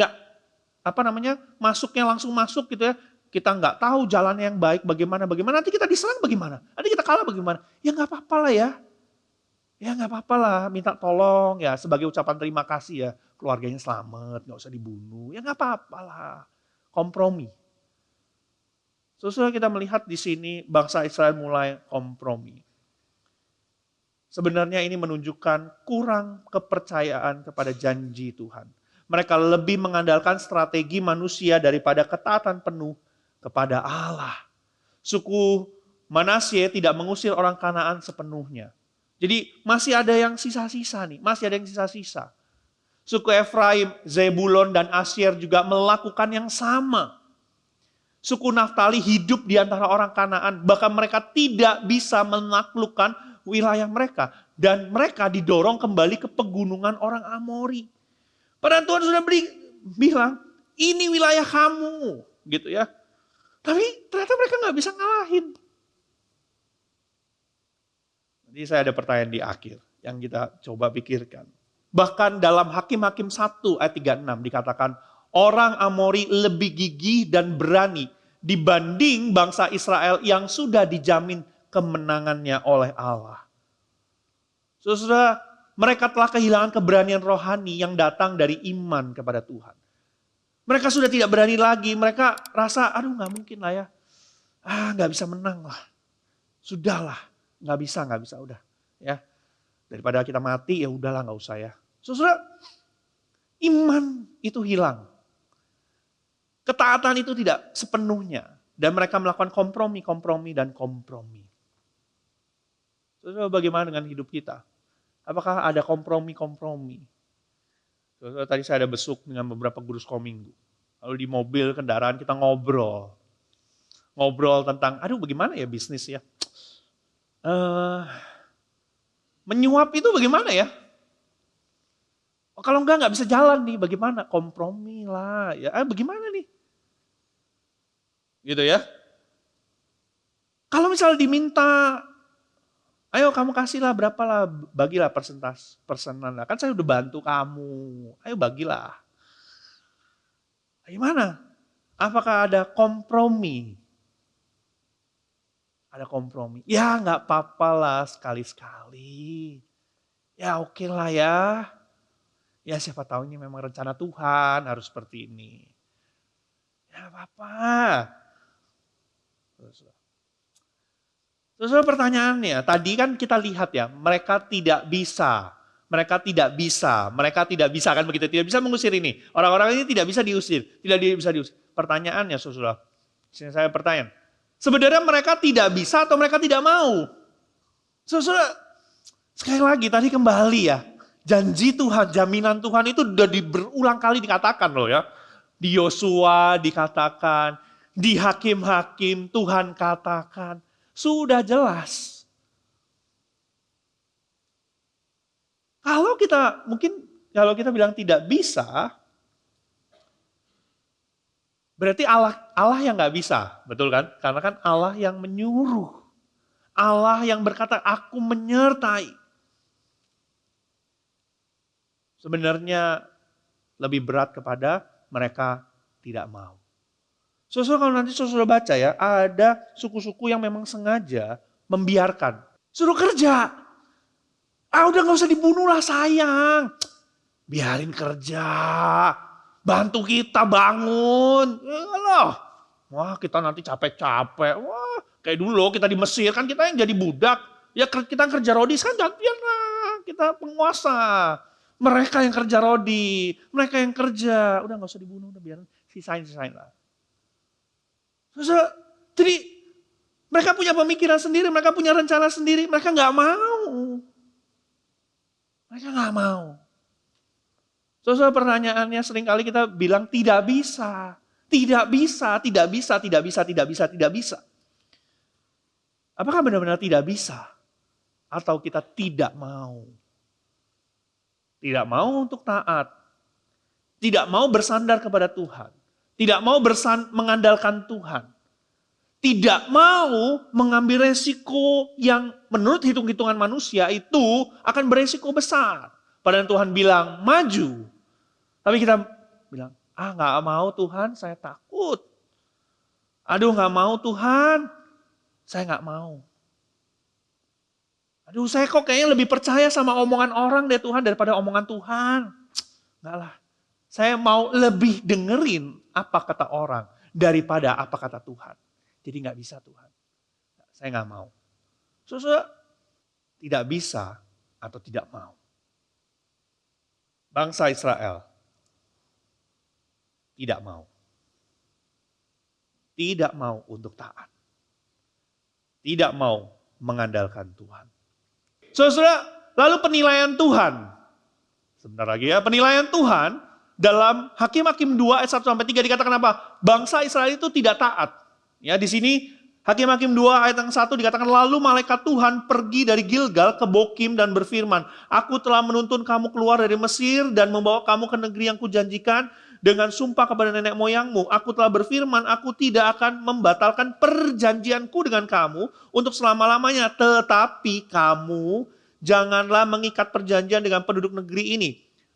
S1: masuknya langsung masuk gitu ya. Kita nggak tahu jalan yang baik bagaimana. Nanti kita diserang bagaimana. Nanti kita kalah bagaimana. Ya gak apa-apa lah ya. Ya nggak apa-apa lah, minta tolong ya sebagai ucapan terima kasih ya. Keluarganya selamat, nggak usah dibunuh. Ya nggak apa-apa lah, kompromi. Sesudah kita melihat di sini bangsa Israel mulai kompromi. Sebenarnya ini menunjukkan kurang kepercayaan kepada janji Tuhan. Mereka lebih mengandalkan strategi manusia daripada ketaatan penuh kepada Allah. Suku Manasye tidak mengusir orang Kanaan sepenuhnya. Jadi masih ada yang sisa-sisa nih, Suku Efraim, Zebulon, dan Asyir juga melakukan yang sama. Suku Naftali hidup di antara orang Kanaan, bahkan mereka tidak bisa menaklukkan wilayah mereka. Dan mereka didorong kembali ke pegunungan orang Amori. Padahal Tuhan sudah bilang, ini wilayah kamu, gitu ya. Tapi ternyata mereka nggak bisa ngalahin. Jadi saya ada pertanyaan di akhir yang kita coba pikirkan. Bahkan dalam Hakim-Hakim 1 ayat 36 dikatakan orang Amori lebih gigih dan berani dibanding bangsa Israel yang sudah dijamin kemenangannya oleh Allah. Saudara, mereka telah kehilangan keberanian rohani yang datang dari iman kepada Tuhan. Mereka sudah tidak berani lagi, mereka rasa aduh gak mungkin lah ya. Gak bisa menang lah. Sudahlah. Nggak bisa udah ya, daripada kita mati ya udahlah nggak usah ya. Saudara, iman itu hilang, ketaatan itu tidak sepenuhnya, dan mereka melakukan kompromi. Saudara, bagaimana dengan hidup kita? Apakah ada kompromi? Saudara, tadi saya ada besuk dengan beberapa guru sekolah minggu, lalu di mobil kendaraan kita ngobrol tentang aduh bagaimana ya bisnis ya. Menyuap itu bagaimana ya? Kalau enggak bisa jalan nih, bagaimana? Kompromi lah, ya bagaimana nih? Gitu ya. Kalau misalnya diminta, ayo kamu kasihlah berapa lah, bagilah persenan lah. Kan saya udah bantu kamu, ayo bagilah. Gimana? Apakah ada kompromi? Ada kompromi. Ya nggak apa-apa lah sekali-sekali. Ya oke lah ya. Ya siapa tahu ini memang rencana Tuhan harus seperti ini. Ya apa-apa. Terus pertanyaannya, tadi kan kita lihat ya, mereka tidak bisa kan begitu, tidak bisa mengusir ini. Orang-orang ini tidak bisa diusir. Pertanyaannya saudara, saya bertanya. Sebenarnya mereka tidak bisa atau mereka tidak mau? Saudara, sekali lagi tadi kembali ya. Janji Tuhan, jaminan Tuhan itu sudah berulang kali dikatakan loh ya. Di Yosua dikatakan, di Hakim-Hakim Tuhan katakan. Sudah jelas. Kalau kita bilang tidak bisa, berarti Allah yang nggak bisa, betul kan? Karena kan Allah yang menyuruh. Allah yang berkata, aku menyertai. Sebenarnya lebih berat kepada mereka tidak mau. Saudara, kalau nanti saudara baca ya, ada suku-suku yang memang sengaja membiarkan. Suruh kerja. Udah gak usah dibunuh lah sayang. Biarin kerja. Bantu kita bangun. Wah kita nanti capek-capek. Wah kayak dulu kita di Mesir kan kita yang jadi budak. Ya kita kerja rodi kan biarlah kita penguasa. Mereka yang kerja rodi. Mereka yang kerja. Udah gak usah dibunuh. Udah biarin sisain lah. Jadi mereka punya pemikiran sendiri. Mereka punya rencana sendiri. Mereka gak mau. Saudara, pertanyaannya seringkali kita bilang tidak bisa. Apakah benar-benar tidak bisa? Atau kita tidak mau? Tidak mau untuk taat. Tidak mau bersandar kepada Tuhan. Tidak mau mengandalkan Tuhan. Tidak mau mengambil resiko yang menurut hitung-hitungan manusia itu akan beresiko besar. Padahal Tuhan bilang, maju. Tapi kita bilang, nggak mau Tuhan, saya takut. Aduh nggak mau Tuhan, saya nggak mau. Aduh saya kok kayaknya lebih percaya sama omongan orang deh Tuhan daripada omongan Tuhan. Enggak lah, saya mau lebih dengerin apa kata orang daripada apa kata Tuhan. Jadi nggak bisa Tuhan, saya nggak mau. Saudara, tidak bisa atau tidak mau. Bangsa Israel tidak mau. Tidak mau untuk taat. Tidak mau mengandalkan Tuhan. Saudara, lalu penilaian Tuhan. Sebentar lagi ya, penilaian Tuhan dalam Hakim-Hakim 2 ayat 1-3 dikatakan apa? Bangsa Israel itu tidak taat. Ya, di sini Hakim-Hakim 2 ayat yang 1 dikatakan, lalu malaikat Tuhan pergi dari Gilgal ke Bokim dan berfirman, aku telah menuntun kamu keluar dari Mesir dan membawa kamu ke negeri yang kujanjikan dengan sumpah kepada nenek moyangmu. Aku telah berfirman, aku tidak akan membatalkan perjanjianku dengan kamu untuk selama-lamanya. Tetapi kamu janganlah mengikat perjanjian dengan penduduk negeri ini.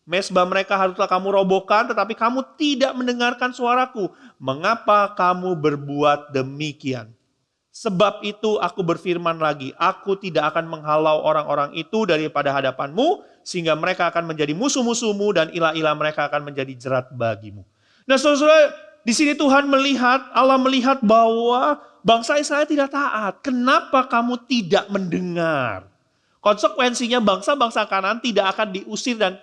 S1: Mesbah mereka haruslah kamu robohkan, tetapi kamu tidak mendengarkan suaraku. Mengapa kamu berbuat demikian? Sebab itu aku berfirman lagi, aku tidak akan menghalau orang-orang itu daripada hadapanmu, sehingga mereka akan menjadi musuh-musuhmu dan ilah-ilah mereka akan menjadi jerat bagimu. Nah saudara, di sini Tuhan melihat, Allah melihat bahwa bangsa Israel tidak taat. Kenapa kamu tidak mendengar? Konsekuensinya bangsa-bangsa Kanaan tidak akan diusir dan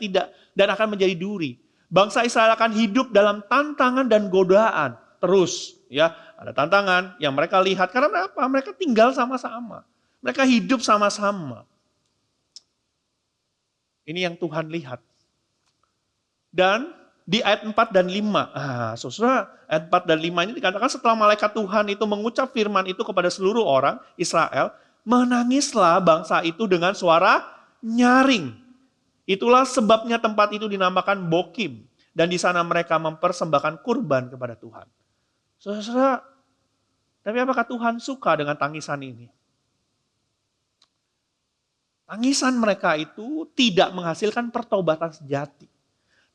S1: akan menjadi duri. Bangsa Israel akan hidup dalam tantangan dan godaan terus, ya. Ada tantangan yang mereka lihat karena apa? Mereka tinggal sama-sama. Mereka hidup sama-sama. Ini yang Tuhan lihat. Dan di ayat 4 dan 5. Saudara, ayat 4 dan 5 ini dikatakan setelah malaikat Tuhan itu mengucap firman itu kepada seluruh orang Israel, menangislah bangsa itu dengan suara nyaring. Itulah sebabnya tempat itu dinamakan Bokim. Dan di sana mereka mempersembahkan kurban kepada Tuhan. Saudara, tapi apakah Tuhan suka dengan tangisan ini? Tangisan mereka itu tidak menghasilkan pertobatan sejati.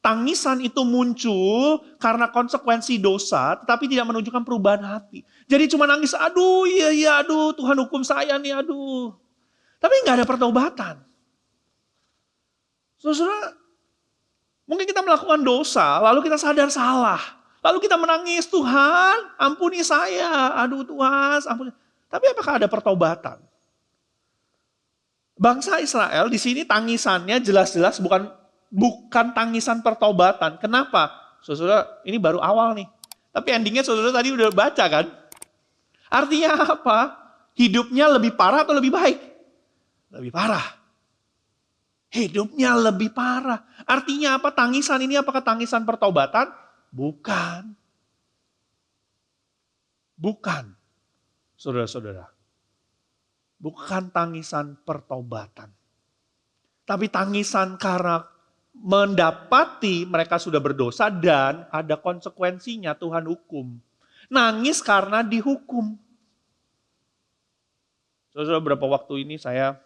S1: Tangisan itu muncul karena konsekuensi dosa, tetapi tidak menunjukkan perubahan hati. Jadi cuma nangis, aduh iya, aduh Tuhan hukum saya nih, aduh. Tapi nggak ada pertobatan. Saudara, mungkin kita melakukan dosa, lalu kita sadar salah. Lalu kita menangis, Tuhan ampuni saya, aduh Tuhan ampuni. Tapi apakah ada pertobatan? Bangsa Israel di sini tangisannya jelas-jelas bukan tangisan pertobatan. Kenapa? Saudara, ini baru awal nih. Tapi endingnya saudara tadi udah baca kan? Artinya apa? Hidupnya lebih parah atau lebih baik? Lebih parah. Hidupnya lebih parah. Artinya apa? Tangisan ini apakah tangisan pertobatan? Bukan. Bukan. Saudara-saudara. Bukan tangisan pertobatan. Tapi tangisan karena mendapati mereka sudah berdosa dan ada konsekuensinya Tuhan hukum. Nangis karena dihukum. Saudara, beberapa waktu ini saya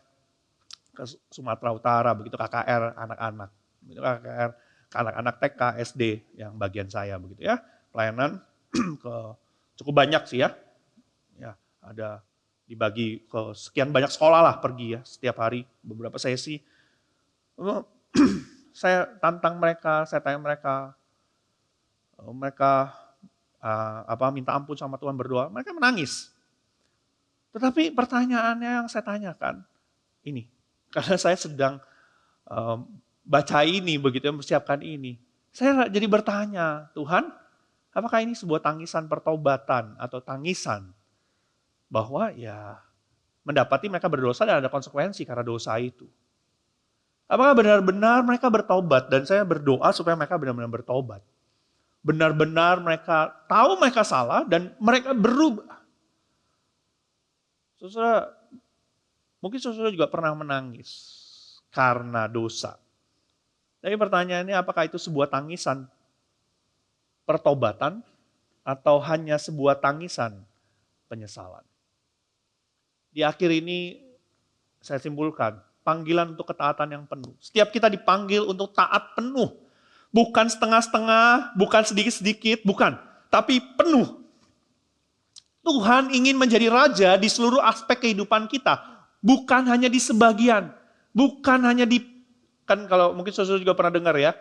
S1: ke Sumatera Utara, begitu KKR anak-anak. Begitu KKR anak-anak TK, SD yang bagian saya begitu ya. Pelayanan ke cukup banyak sih ya. Ya, ada dibagi ke sekian banyak sekolah lah pergi ya setiap hari beberapa sesi. Saya tantang mereka, saya tanya mereka minta ampun sama Tuhan, berdoa, mereka menangis. Tetapi pertanyaannya yang saya tanyakan ini, karena saya sedang baca ini begitu, mempersiapkan ini. Saya jadi bertanya, Tuhan, apakah ini sebuah tangisan pertobatan atau tangisan bahwa ya mendapati mereka berdosa dan ada konsekuensi karena dosa itu. Apakah benar-benar mereka bertobat? Dan saya berdoa supaya mereka benar-benar bertobat. Benar-benar mereka tahu mereka salah dan mereka berubah. Saudara, mungkin saudara juga pernah menangis karena dosa. Tapi pertanyaannya apakah itu sebuah tangisan pertobatan atau hanya sebuah tangisan penyesalan. Di akhir ini saya simpulkan, panggilan untuk ketaatan yang penuh. Setiap kita dipanggil untuk taat penuh. Bukan setengah-setengah, bukan sedikit-sedikit, bukan. Tapi penuh. Tuhan ingin menjadi raja di seluruh aspek kehidupan kita. Bukan hanya di sebagian. Bukan hanya di, kan kalau mungkin saudara juga pernah dengar ya,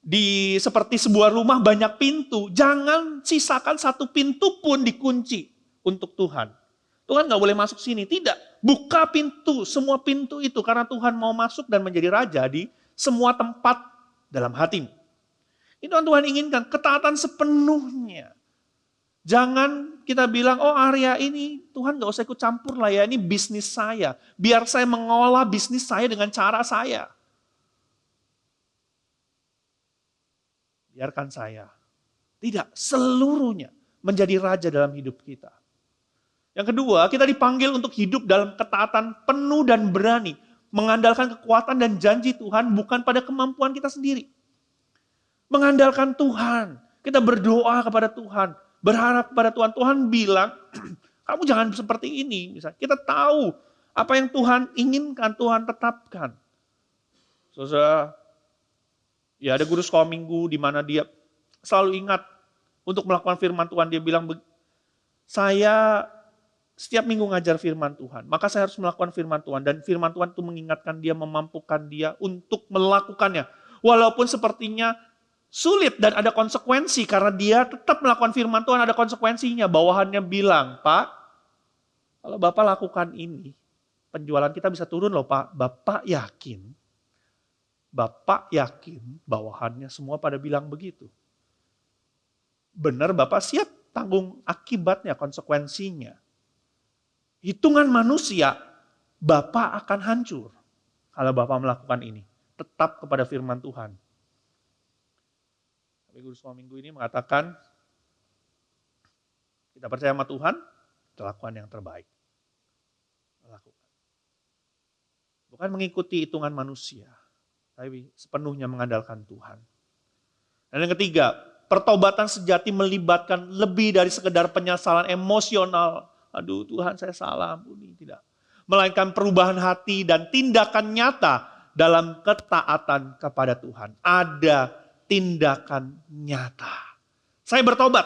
S1: di seperti sebuah rumah banyak pintu, jangan sisakan satu pintu pun dikunci untuk Tuhan. Tuhan gak boleh masuk sini, tidak. Buka pintu, semua pintu itu karena Tuhan mau masuk dan menjadi raja di semua tempat dalam hatimu. Itu yang Tuhan inginkan, ketaatan sepenuhnya. Jangan kita bilang, oh area ini Tuhan gak usah ikut campur lah ya, ini bisnis saya. Biar saya mengolah bisnis saya dengan cara saya. Biarkan saya. Tidak, seluruhnya menjadi raja dalam hidup kita. Yang kedua, kita dipanggil untuk hidup dalam ketaatan penuh dan berani. Mengandalkan kekuatan dan janji Tuhan bukan pada kemampuan kita sendiri. Mengandalkan Tuhan. Kita berdoa kepada Tuhan. Berharap kepada Tuhan. Tuhan bilang, kamu jangan seperti ini. Misalnya, kita tahu apa yang Tuhan inginkan, Tuhan tetapkan. Saudara, ya ada guru sekolah minggu di mana dia selalu ingat untuk melakukan firman Tuhan. Dia bilang, saya setiap minggu ngajar firman Tuhan, maka saya harus melakukan firman Tuhan. Dan firman Tuhan itu mengingatkan dia, memampukan dia untuk melakukannya. Walaupun sepertinya sulit dan ada konsekuensi, karena dia tetap melakukan firman Tuhan, ada konsekuensinya. Bawahannya bilang, Pak, kalau Bapak lakukan ini, penjualan kita bisa turun loh Pak. Bapak yakin bawahannya semua pada bilang begitu. Benar Bapak siap tanggung akibatnya, konsekuensinya. Hitungan manusia, Bapak akan hancur kalau Bapak melakukan ini. Tetap kepada firman Tuhan. Tapi guru sekolah minggu ini mengatakan, kita percaya sama Tuhan, kita lakukan yang terbaik. Lakukan. Bukan mengikuti hitungan manusia, tapi sepenuhnya mengandalkan Tuhan. Dan yang ketiga, pertobatan sejati melibatkan lebih dari sekedar penyesalan emosional. Aduh Tuhan saya salah, ampuni. Tidak. Melainkan perubahan hati dan tindakan nyata dalam ketaatan kepada Tuhan. Ada tindakan nyata. Saya bertobat.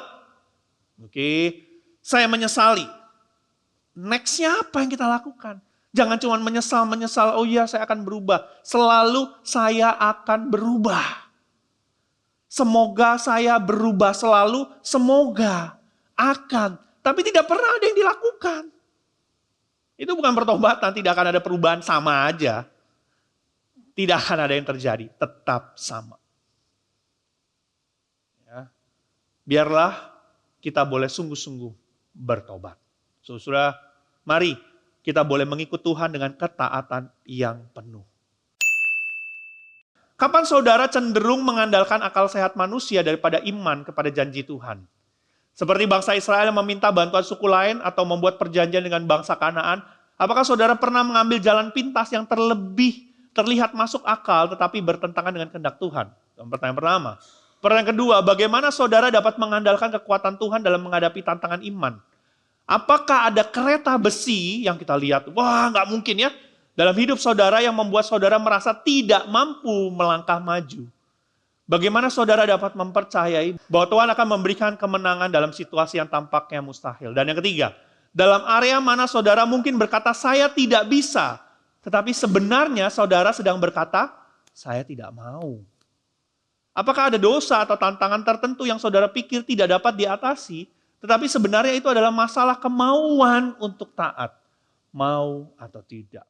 S1: Oke. Saya menyesali. Nextnya apa yang kita lakukan? Jangan cuma menyesal, oh iya saya akan berubah. Selalu saya akan berubah. Semoga saya berubah selalu, semoga akan. Tapi tidak pernah ada yang dilakukan. Itu bukan pertobatan, tidak akan ada perubahan, sama aja. Tidak akan ada yang terjadi, tetap sama. Ya. Biarlah kita boleh sungguh-sungguh bertobat. Saudara, mari kita boleh mengikut Tuhan dengan ketaatan yang penuh. Kapan saudara cenderung mengandalkan akal sehat manusia daripada iman kepada janji Tuhan? Seperti bangsa Israel yang meminta bantuan suku lain atau membuat perjanjian dengan bangsa Kanaan, apakah saudara pernah mengambil jalan pintas yang terlihat masuk akal tetapi bertentangan dengan kehendak Tuhan? Pertanyaan pertama. Pertanyaan kedua, bagaimana saudara dapat mengandalkan kekuatan Tuhan dalam menghadapi tantangan iman? Apakah ada kereta besi yang kita lihat, wah nggak mungkin ya, dalam hidup saudara yang membuat saudara merasa tidak mampu melangkah maju? Bagaimana saudara dapat mempercayai bahwa Tuhan akan memberikan kemenangan dalam situasi yang tampaknya mustahil? Dan yang ketiga, dalam area mana saudara mungkin berkata, saya tidak bisa. Tetapi sebenarnya saudara sedang berkata, saya tidak mau. Apakah ada dosa atau tantangan tertentu yang saudara pikir tidak dapat diatasi, tetapi sebenarnya itu adalah masalah kemauan untuk taat. Mau atau tidak.